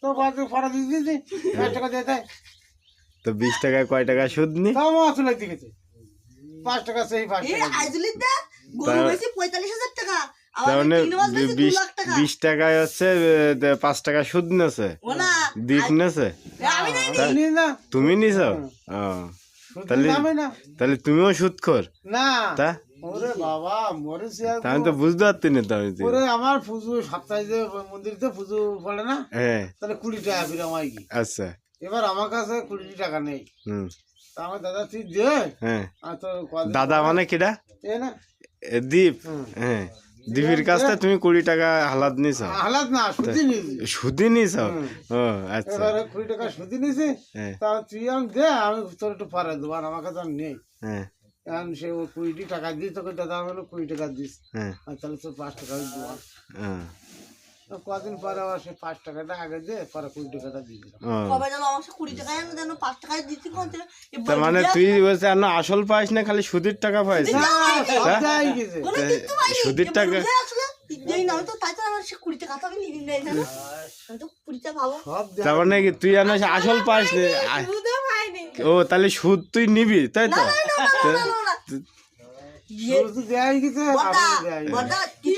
তো বাজে ভাড়া দিয়ে দিয়েছি 5 টাকা দিয়ে দেয়। তো 20 টাকায় কয় টাকা সুদ নি? তাও আসলে দিকেছে 5 টাকা সেই 5 টাকা গরু বেশি 45,000 টাকা তার মানে 3 মাস বেশি 2 লাখ টাকা 20 টাকায় হচ্ছে 5 টাকা সুদ নেছে, ওনা দ্বীপ নেছে। আমি নাই জানি না তুমি নিছো? ও তাহলে নামে না তাহলে তুমিও সুদখোর? না তা ওরে বাবা মরেছি আর আমি তো বুঝতে পারছি না তো আমি তো। ওরে আমার পুজো সপ্তাহে যে মন্দিরতে পুজো পড়ে না হ্যাঁ তাহলে 20 টাকা ফিরে আমায় কি আচ্ছা এবার আমার কাছে 20 টাকা নেই হুম তা আমার দাদা তুই দে হ্যাঁ আর তোর কদিন দাদা মানে কিডা? এ না দীপ। হুম। হ্যাঁ দীপের কাছ থেকে তুমি 20 টাকা হালাত নিছ? হালাত না সুদি নিয়েছি সুদি নিছ? হুম। ও আচ্ছা এবারে 20 টাকা সুদি নিয়েছি হ্যাঁ তা তুই আমি দে আমি তোর একটু পরে দেবো আর আমার কাছে আর নেই হ্যাঁ এখন সে ও 20 টাকা দিই তোকে দাদা হলো 20 টাকা দিস হ্যাঁ আর তাহলে তোর 5 টাকা দেবো হ্যাঁ। কদিন পরে আবার সে 5 টাকাটা আগে দে পরে 20 টাকাটা দিয়ে দিলাম ও কবে যেন আমার 20 টাকা যেন 5 টাকায় দিচ্ছি কোন থেকে তার মানে তুই বলছিস আর না আসল পাইস না খালি সুদের টাকা পাইস? না সব যাই গেছে সুদের টাকা দেই না তো তাই তো আমার 20 টাকা তো আমি নিয়ে নেই জানো আমি তো 20 টাকা ভাবো সব তার মানে কি তুই আর না আসল পাইস না? বুঝতে পাইনি ও তাহলে সুদ তুই নিবি তাই তো? না শুধু দেয়াই গেছে বড়দা আমি দেয়াই বড়দা কি